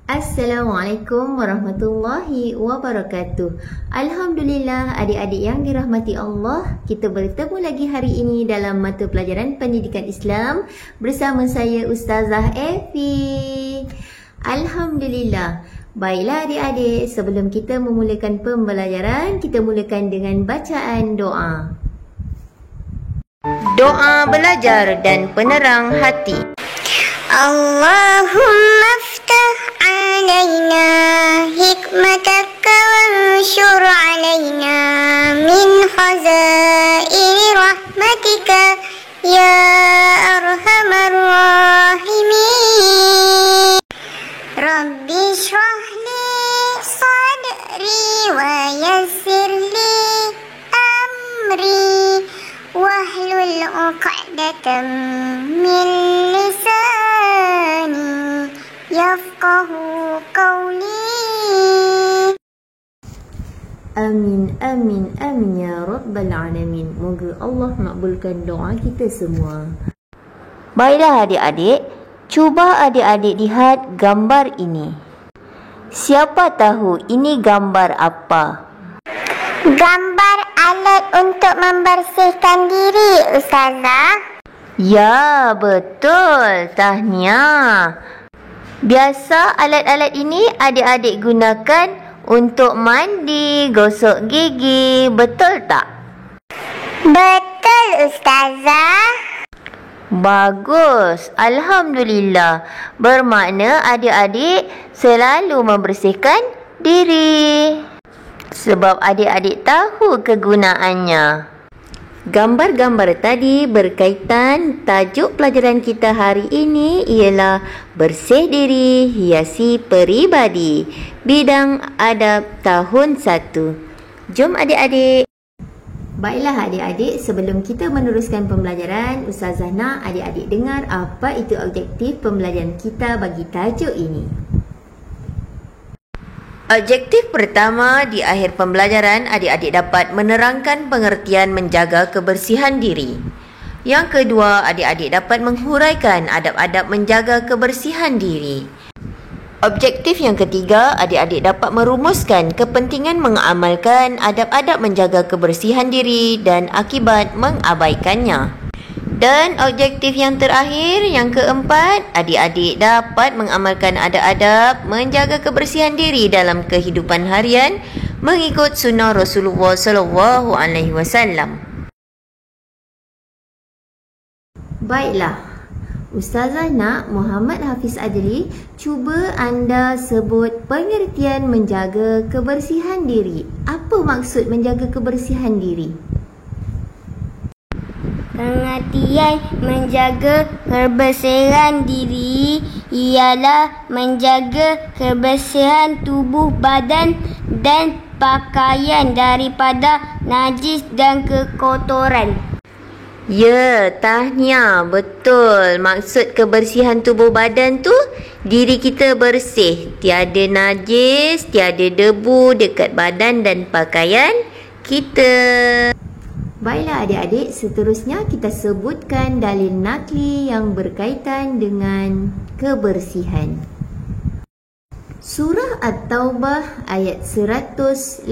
Assalamualaikum warahmatullahi wabarakatuh. Alhamdulillah adik-adik yang dirahmati Allah, kita bertemu lagi hari ini dalam mata pelajaran pendidikan Islam bersama saya Ustazah Efi. Alhamdulillah. Baiklah adik-adik, sebelum kita memulakan pembelajaran, kita mulakan dengan bacaan doa. Doa belajar dan penerang hati. Allahumma aftah alaina hikmataka wanshur alaina min khazaini rahmatika ya arhamar rahimin. Rabbi shrah li sadri wa yassir li amri wahlul 'uqdatam min lisani yafqahu qawli. Amin, amin, amin ya Rabbal Alamin. Moga Allah makbulkan doa kita semua. Baiklah adik-adik, cuba adik-adik lihat gambar ini. Siapa tahu ini gambar apa? Gambar alat untuk membersihkan diri, Ustazah. Ya, betul. Tahniah. Biasa alat-alat ini adik-adik gunakan untuk mandi, gosok gigi. Betul tak? Betul, Ustazah. Bagus. Alhamdulillah. Bermakna adik-adik selalu membersihkan diri. Sebab adik-adik tahu kegunaannya. Gambar-gambar tadi berkaitan tajuk pelajaran kita hari ini ialah bersih diri, hiasi peribadi, bidang adab tahun 1. Jom adik-adik. Baiklah adik-adik, sebelum kita meneruskan pembelajaran, Ustazah nak adik-adik dengar apa itu objektif pembelajaran kita bagi tajuk ini. Objektif pertama, di akhir pembelajaran, adik-adik dapat menerangkan pengertian menjaga kebersihan diri. Yang kedua, adik-adik dapat menghuraikan adab-adab menjaga kebersihan diri. Objektif yang ketiga, adik-adik dapat merumuskan kepentingan mengamalkan adab-adab menjaga kebersihan diri dan akibat mengabaikannya. Dan objektif yang terakhir, yang keempat, adik-adik dapat mengamalkan adab-adab menjaga kebersihan diri dalam kehidupan harian mengikut sunnah Rasulullah SAW. Baiklah, Ustazah nak Muhammad Hafiz Adli, cuba anda sebut pengertian menjaga kebersihan diri. Apa maksud menjaga kebersihan diri? Pengertian menjaga kebersihan diri ialah menjaga kebersihan tubuh badan dan pakaian daripada najis dan kekotoran. Ya, tahniah. Betul. Maksud kebersihan tubuh badan tu, diri kita bersih. Tiada najis, tiada debu dekat badan dan pakaian kita. Baiklah adik-adik, seterusnya kita sebutkan dalil nakli yang berkaitan dengan kebersihan. Surah At-Taubah ayat 108.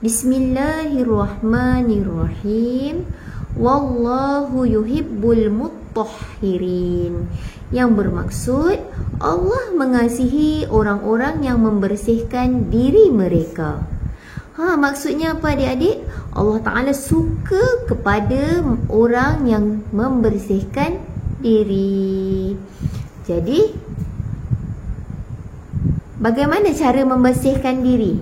Bismillahirrahmanirrahim. Wallahu yuhibbul mutahhirin. Yang bermaksud Allah mengasihi orang-orang yang membersihkan diri mereka. Maksudnya apa adik-adik? Allah Ta'ala suka kepada orang yang membersihkan diri. Jadi, bagaimana cara membersihkan diri?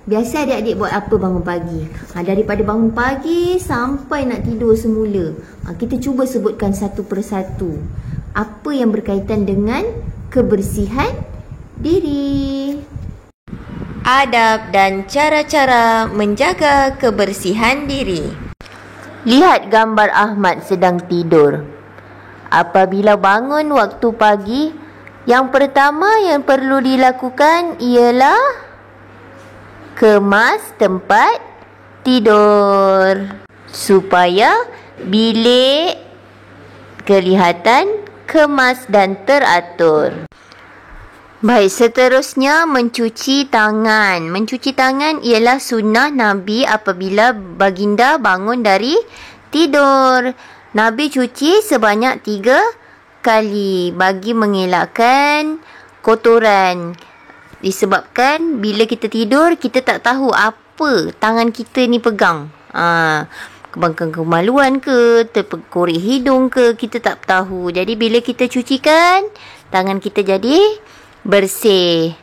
Biasa adik-adik buat apa bangun pagi? Daripada bangun pagi sampai nak tidur semula, kita cuba sebutkan satu persatu apa yang berkaitan dengan kebersihan diri. Adab dan cara-cara menjaga kebersihan diri. Lihat gambar Ahmad sedang tidur. Apabila bangun waktu pagi, yang pertama yang perlu dilakukan ialah kemas tempat tidur supaya bilik kelihatan kemas dan teratur. Baik, seterusnya mencuci tangan. Mencuci tangan ialah sunnah Nabi apabila baginda bangun dari tidur. Nabi cuci sebanyak 3 kali bagi mengelakkan kotoran. Disebabkan bila kita tidur, kita tak tahu apa tangan kita ni pegang. Kemaluan ke, terkorek hidung ke, kita tak tahu. Jadi bila kita cucikan, tangan kita jadi bersih.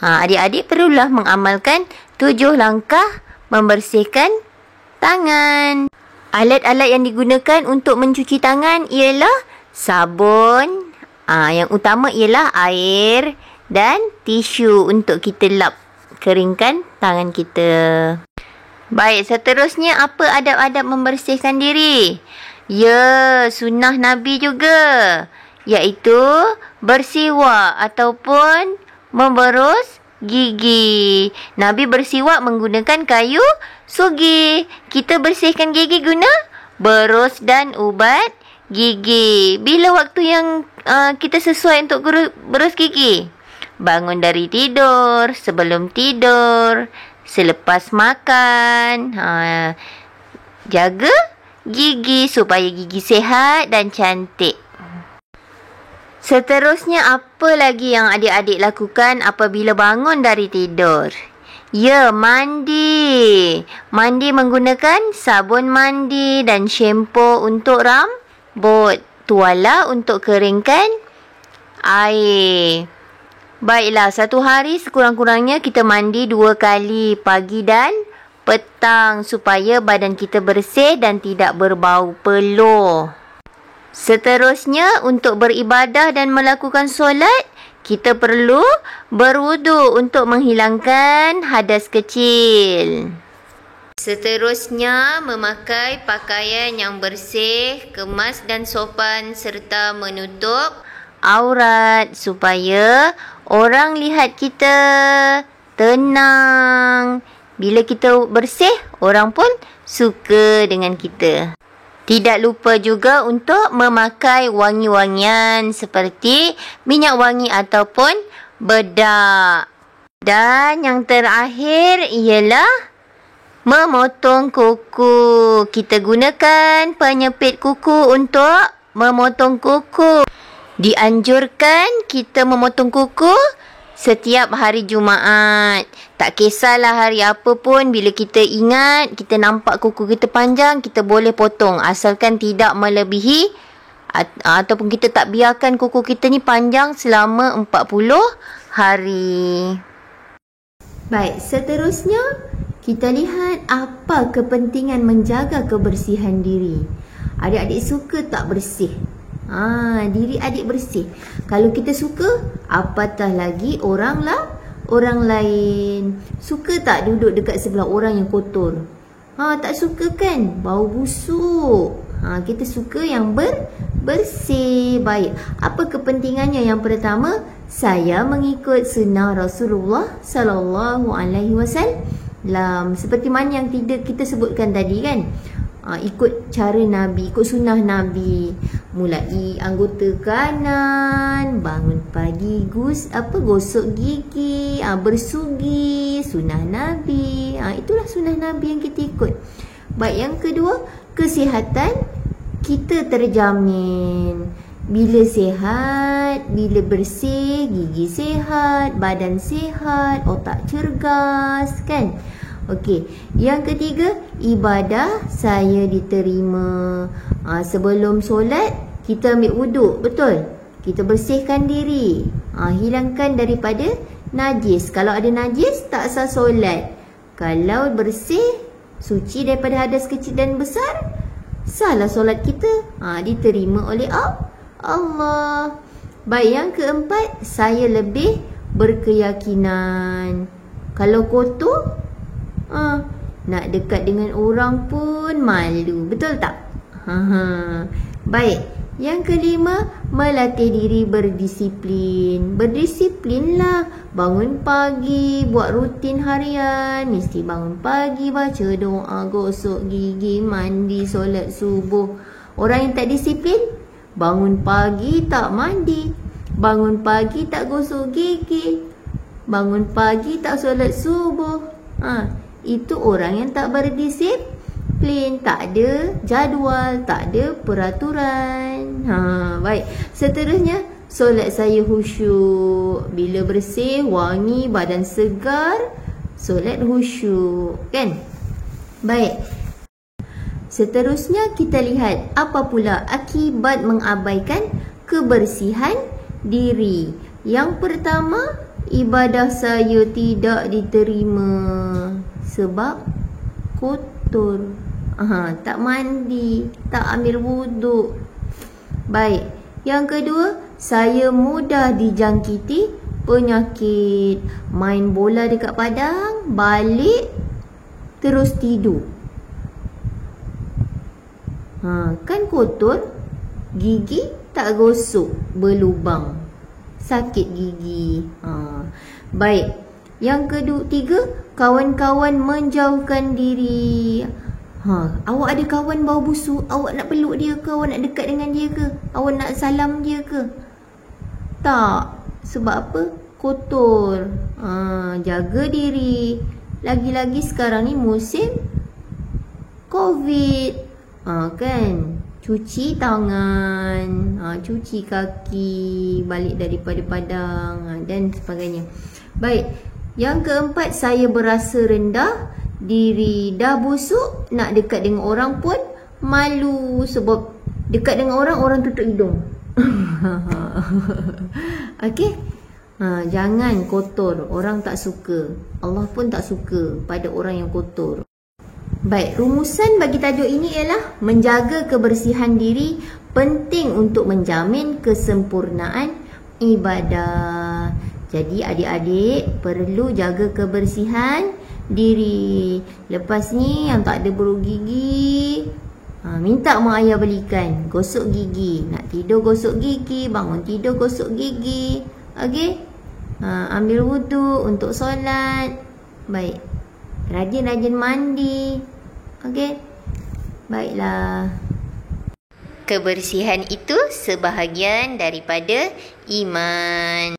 Adik-adik perlulah mengamalkan 7 langkah membersihkan tangan. Alat-alat yang digunakan untuk mencuci tangan ialah sabun. Yang utama ialah air dan tisu untuk kita lap keringkan tangan kita. Baik, seterusnya apa adab-adab membersihkan diri? Ya, sunnah Nabi juga, iaitu bersiwak ataupun memberus gigi. Nabi bersiwak menggunakan kayu sugi. Kita bersihkan gigi guna berus dan ubat gigi. Bila waktu yang kita sesuai untuk berus gigi? Bangun dari tidur, sebelum tidur, selepas makan. Jaga gigi supaya gigi sihat dan cantik. Seterusnya, apa lagi yang adik-adik lakukan apabila bangun dari tidur? Ya, mandi. Mandi menggunakan sabun mandi dan shampoo untuk rambut. Tuala untuk keringkan air. Baiklah, satu hari sekurang-kurangnya kita mandi 2 kali, pagi dan petang, supaya badan kita bersih dan tidak berbau peluh. Seterusnya, untuk beribadah dan melakukan solat, kita perlu berwudu untuk menghilangkan hadas kecil. Seterusnya, memakai pakaian yang bersih, kemas dan sopan serta menutup aurat supaya orang lihat kita tenang. Bila kita bersih, orang pun suka dengan kita. Tidak lupa juga untuk memakai wangi-wangian seperti minyak wangi ataupun bedak. Dan yang terakhir ialah memotong kuku. Kita gunakan penyepit kuku untuk memotong kuku. Dianjurkan kita memotong kuku setiap hari Jumaat. Tak kisahlah hari apa pun, bila kita ingat, kita nampak kuku kita panjang, kita boleh potong. Asalkan tidak melebihi ataupun kita tak biarkan kuku kita ni panjang selama 40 hari. Baik, seterusnya kita lihat apa kepentingan menjaga kebersihan diri. Adik-adik suka tak bersih? Diri adik bersih. Kalau kita suka, apatah lagi orang lain. Suka tak duduk dekat sebelah orang yang kotor? Tak suka kan? Bau busuk. Kita suka yang bersih. Baik, apa kepentingannya? Yang pertama, saya mengikut sunnah Rasulullah sallallahu alaihi wasallam. Seperti mana yang kita sebutkan tadi kan? Ikut cara Nabi, ikut sunnah Nabi. Mulai anggota kanan, bangun pagi, gosok gigi, bersugi, sunnah Nabi. Itulah sunnah Nabi yang kita ikut. Baik, yang kedua, kesihatan kita terjamin. Bila sihat, bila bersih, gigi sihat, badan sihat, otak cergas, kan? Okey, yang ketiga, ibadah saya diterima. Sebelum solat, kita ambil wuduk, betul? Kita bersihkan diri. Hilangkan daripada najis. Kalau ada najis, tak sah solat. Kalau bersih, suci daripada hadas kecil dan besar, sahlah solat kita. Diterima oleh Allah. Baik, yang keempat, saya lebih berkeyakinan. Kalau kotor, nak dekat dengan orang pun malu, betul tak? Baik, yang kelima, melatih diri berdisiplin. Berdisiplinlah. Bangun pagi, buat rutin harian. Mesti bangun pagi, baca doa, gosok gigi, mandi, solat subuh. Orang yang tak disiplin, bangun pagi tak mandi, bangun pagi tak gosok gigi, bangun pagi tak solat subuh. Itu orang yang tak berdisiplin, tak ada jadual, tak ada peraturan. Baik, seterusnya, solat saya khusyuk. Bila bersih, wangi, badan segar, solat khusyuk, kan? Baik. Seterusnya kita lihat apa pula akibat mengabaikan kebersihan diri. Yang pertama, ibadah saya tidak diterima sebab kotor. Tak mandi, tak ambil wuduk. Baik. Yang kedua, saya mudah dijangkiti penyakit. Main bola dekat padang, balik terus tidur. Kan kotor, gigi tak gosok, berlubang, sakit gigi. Baik. Yang ketiga, kawan-kawan menjauhkan diri. Awak ada kawan bau busuk, awak nak peluk dia ke? Awak nak dekat dengan dia ke? Awak nak salam dia ke? Tak. Sebab apa? Kotor. Jaga diri. Lagi-lagi sekarang ni musim COVID. Kan? Cuci tangan, cuci kaki balik daripada padang, dan sebagainya. Baik. Yang keempat, saya berasa rendah diri. Dah busuk, nak dekat dengan orang pun malu. Sebab dekat dengan orang, orang tutup hidung. Okey? Jangan kotor. Orang tak suka. Allah pun tak suka pada orang yang kotor. Baik, rumusan bagi tajuk ini ialah menjaga kebersihan diri penting untuk menjamin kesempurnaan ibadah. Jadi adik-adik perlu jaga kebersihan diri. Lepas ni yang tak ada beruk gigi, minta mak ayah belikan. Gosok gigi. Nak tidur gosok gigi, bangun tidur gosok gigi. Okey? Ambil wuduk untuk solat. Baik. Rajin-rajin mandi. Okey? Baiklah. Kebersihan itu sebahagian daripada iman.